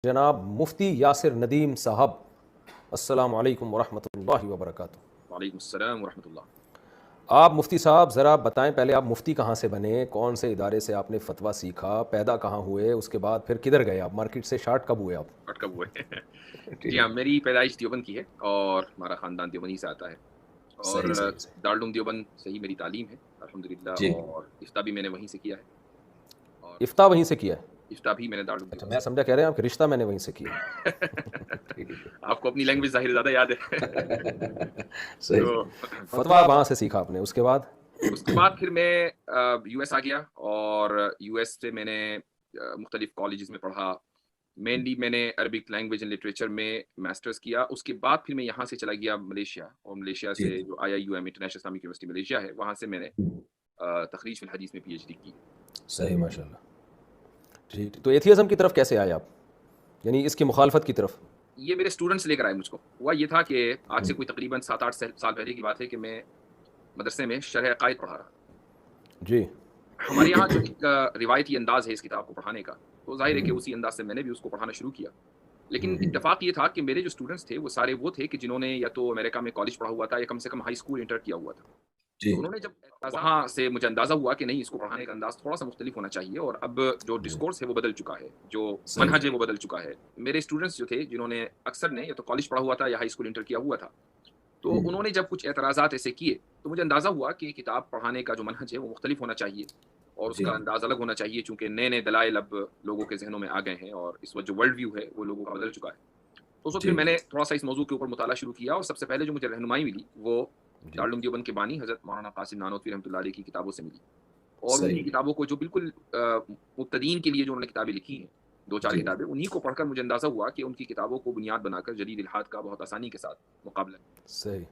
جناب مفتی یاسر ندیم صاحب، السلام علیکم ورحمۃ اللہ وبرکاتہ۔ وعلیکم السلام ورحمۃ اللہ۔ آپ مفتی صاحب ذرا بتائیں، پہلے آپ مفتی کہاں سے بنے، کون سے ادارے سے آپ نے فتویٰ سیکھا، پیدا کہاں ہوئے، اس کے بعد پھر کدھر گئے آپ، مارکیٹ سے شارٹ کب ہوئے آپ؟ کب ہوئے؟ جی ہاں، میری پیدائش دیوبند کی ہے اور ہمارا خاندان دیوبندی سے آتا ہے، اور صحیح دارالعلوم دیوبند سے ہی میری تعلیم ہے الحمدللہ، جی، اور افتاء بھی میں نے وہیں سے کیا ہے، اور افتاء وہیں سے کیا ہے؟ افتاء بھی میں نے دارالعلوم اچھا، دیوبند میں سمجھا کہہ رہے ہیں آپ کہ رشتہ میں نے وہیں سے کیا سے ٹھیک ہے، آپ کو اپنی لینگویج ظاہر زیادہ یاد ہے صحیح۔ تو فتویٰ وہاں سے سیکھا آپ نے، اس کے بعد؟ اس کے بعد پھر میں یو ایس آ گیا، اور یو ایس سے میں نے مختلف کالجز میں پڑھا۔ مینلی میں نے عربک لینگویج اینڈ لٹریچر میں ماسٹرز کیا۔ اس کے بعد پھر میں یہاں سے چلا گیا ملیشیا، اور ملیشیا سے جو IIUM International Islamic University Malaysia ہے، وہاں سے میں نے تخریج فی الحدیث میں PhD کی۔ صحیح، ماشاء اللہ۔ ٹھیک، تو ایتھیزم کی طرف کیسے آئے آپ، یعنی اس کی مخالفت کی طرف؟ یہ میرے اسٹوڈنٹس لے کر آئے مجھ کو۔ ہوا یہ تھا کہ آج سے کوئی تقریباً 7-8 سال پہلے کی بات ہے کہ میں مدرسے میں شرح عقائد پڑھا رہا۔ جی، ہمارے یہاں جو ایک روایتی انداز ہے اس کتاب کو پڑھانے کا، تو ظاہر ہے کہ اسی انداز سے میں نے بھی اس کو پڑھانا شروع کیا۔ لیکن اتفاق یہ تھا کہ میرے جو اسٹوڈنٹس تھے وہ سارے وہ تھے کہ جنہوں نے یا تو امریکہ میں کالج پڑھا ہوا تھا یا کم سے کم ہائی اسکول انٹر کیا ہوا تھا۔ تو انہوں نے جب وہاں سے مجھے اندازہ ہوا کہ نہیں، اس کو پڑھانے کا انداز تھوڑا سا مختلف ہونا چاہیے، اور اب جو ڈسکورس ہے وہ بدل چکا ہے، جو منہج ہے وہ بدل چکا ہے۔ میرے اسٹوڈنٹس جو تھے جنہوں نے اکثر نے یا تو کالج پڑھا ہوا تھا یا ہائی اسکول انٹر کیا ہوا تھا، تو انہوں نے جب کچھ اعتراضات ایسے کیے تو مجھے اندازہ ہوا کہ کتاب پڑھانے کا جو منہج ہے وہ مختلف ہونا چاہیے، اور اس کا انداز الگ ہونا چاہیے، چونکہ نئے نئے دلائل اب لوگوں کے ذہنوں میں آ گئے ہیں، اور اس وقت جو ورلڈ ویو ہے وہ لوگوں کا بدل چکا ہے۔ تو اس وقت پھر میں نے تھوڑا سا اس موضوع کے اوپر مطالعہ شروع کیا، اور سب سے پہلے جو مجھے رہنمائی ملی وہ دارالعلوم دیوبند کے بانی حضرت مولانا قاسم نانوتوی رحمۃ اللہ علیہ کی کتابوں سے ملی، اور ان کی کتابوں کو جو بالکل مبتدئین کے لیے جو انہوں نے کتابیں لکھی ہیں، 2-4 کتابیں، انہی کو پڑھ کر مجھے اندازہ ہوا کہ ان کی کتابوں کو بنیاد بنا کر جدید الحاد کا بہت آسانی کے ساتھ مقابلہ صحیح۔